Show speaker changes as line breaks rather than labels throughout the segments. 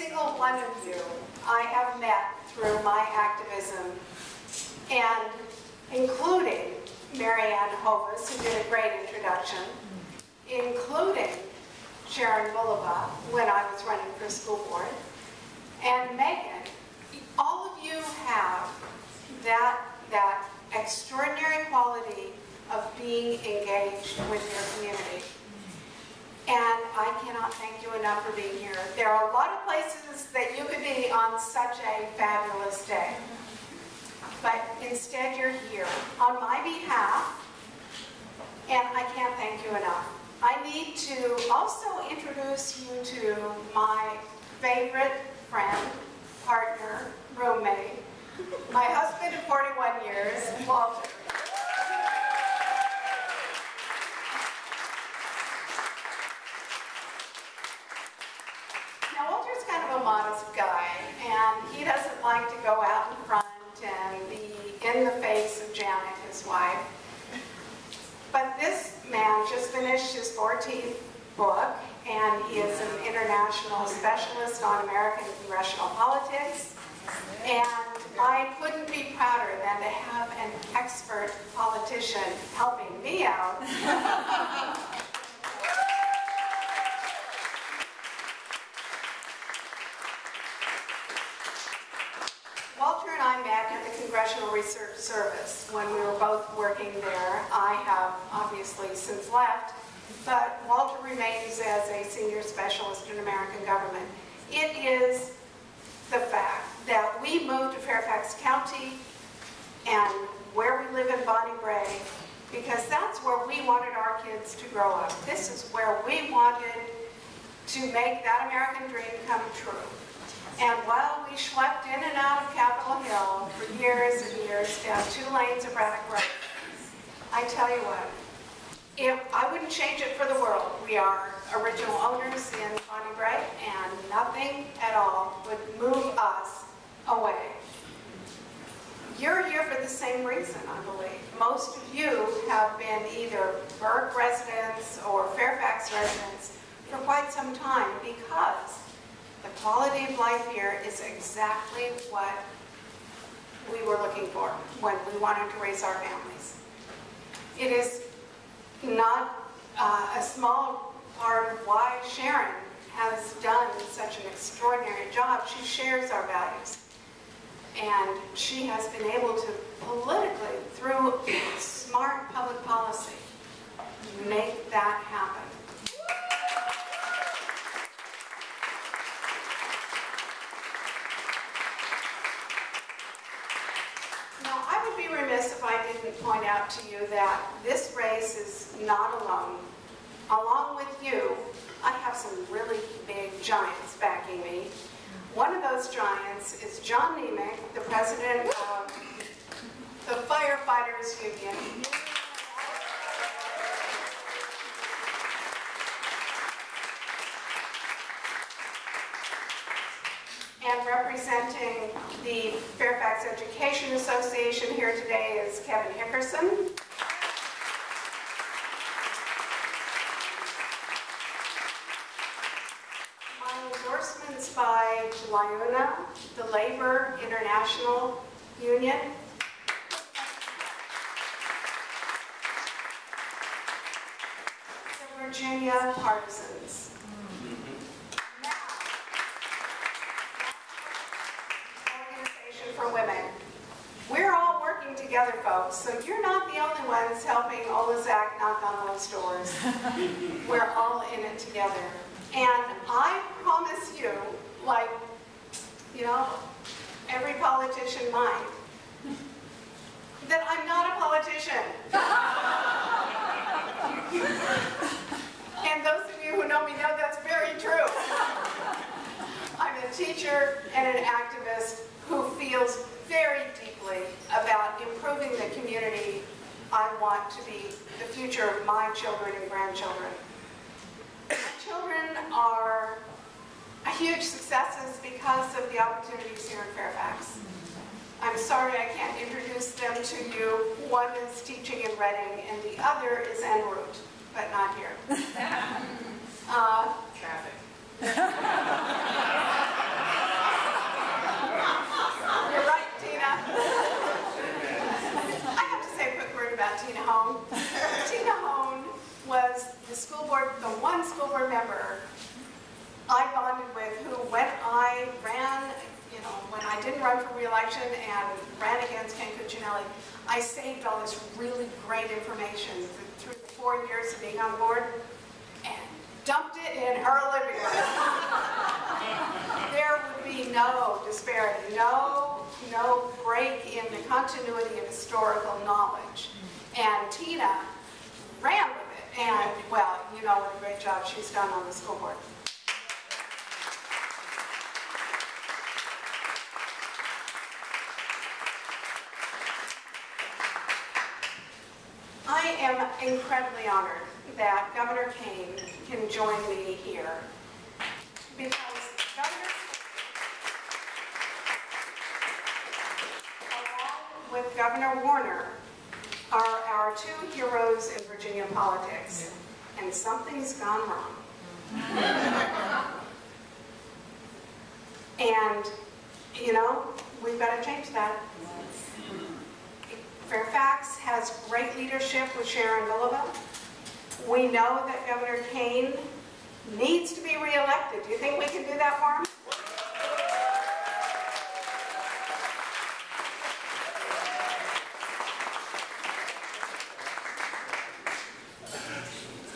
single one of you I have met through my activism, and including Ann Hovis, who did a great introduction, including Sharon Bulova when I was running for school board, and Megan. All of you have that extraordinary quality of being engaged with your community. And I cannot thank you enough for being here. There are a lot of places that you could be on such a fabulous day. But instead you're here on my behalf, and I can't thank you enough. I need to also introduce you to my favorite friend, partner, roommate, my husband of 41 years, Walter. Now, Walter's kind of a modest guy, and he doesn't like to go out in front and be in the face of Janet, his wife. But this man just finished his 14th book, and he is an international specialist on American congressional politics. And I couldn't be prouder than to have an expert politician helping me out. Walter and I met at the Congressional Research Service when we were both working there. I have obviously since left, but Walter remains as a senior specialist in American government. It is the fact that we moved to Fairfax County and where we live in Bonnie Brae, because that's where we wanted our kids to grow up. This is where we wanted to make that American dream come true. And while we schlepped in and out of Capitol Hill for years and years down 2 lanes of Braddock Road, I tell you what, I wouldn't change it for the world. We are original owners in Bonnie Brae, and nothing at all would move us away. You're here for the same reason, I believe. Most of you have been either Burke residents or Fairfax residents for quite some time, because the quality of life here is exactly what we were looking for when we wanted to raise our families. It is not a small part of why Sharon has done such an extraordinary job. She shares our values. And she has been able to politically, through smart public policy, make that happen. Now, I would be remiss if I didn't point out to you that this race is not alone. Along with you, I have some really big giants backing me. One of those giants is John Nemec, the president of the Firefighters Union. And representing the Fairfax Education Association here today is Kevin Hickerson. Endorsements by Lyuna, the Labor International Union. The Virginia Partisans. Now, Organization for Women. We're all working together, folks, so you're not the only ones helping Oleszek knock on those doors. We're all in it together. And I promise you, like, you know, every politician might, that I'm not a politician. And those of you who know me know that's very true. I'm a teacher and an activist who feels very deeply about improving the community I want to be the future of my children and grandchildren. Children are huge successes because of the opportunities here in Fairfax. I'm sorry I can't introduce them to you. One is teaching in Reading, and the other is en route, but not here. Traffic. about Tina Hone. Tina Hone was the school board, the one school board member I bonded with who, when I ran, when I didn't run for re-election and ran against Kaine, I saved all this really great information through the 4 years of being on board and dumped it in her living room. There would be no disparity, no break in the continuity of historical knowledge. And Tina ran with it. And, well, you know what a great job she's done on the school board. I am incredibly honored that Governor Kaine can join me here because along with Governor Warner, are our two heroes in Virginia politics, and something's gone wrong. And, we've got to change that. Fairfax has great leadership with Sharon and Bulova. We know that Governor Kaine needs to be re-elected. Do you think we can do that for him?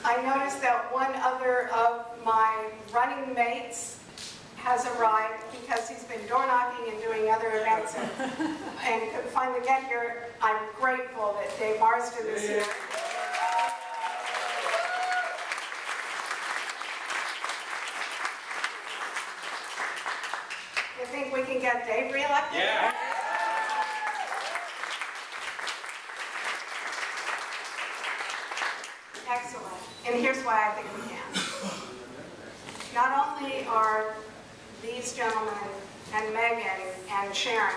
I noticed that one other of my running mates has arrived because he's been door knocking and doing other events and could finally get here. I'm grateful that Dave Marsden is here. You think we can get Dave re-elected? Yeah. Excellent. And here's why I think we can. Not only are these gentlemen and Megan and Sharon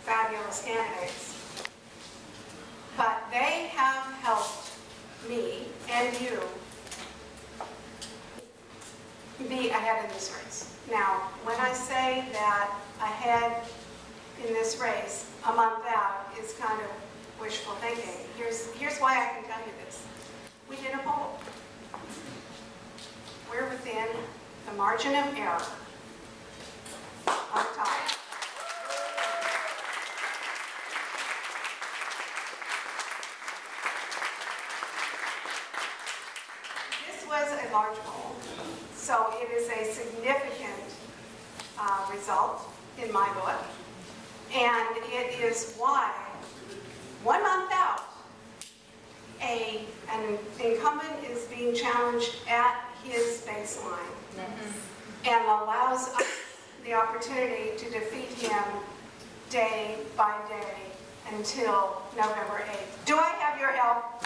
fabulous candidates, but they have helped me and you be ahead in this race. Now, when I say that ahead in this race, a month out is kind of wishful thinking. Here's why I can tell you this. We did a poll. We're within the margin of error of time. This was a large poll, so it is a significant result in my book, and it is why 1 month out, an incumbent is being challenged at his baseline and allows us the opportunity to defeat him day by day until November 8th. Do I have your help?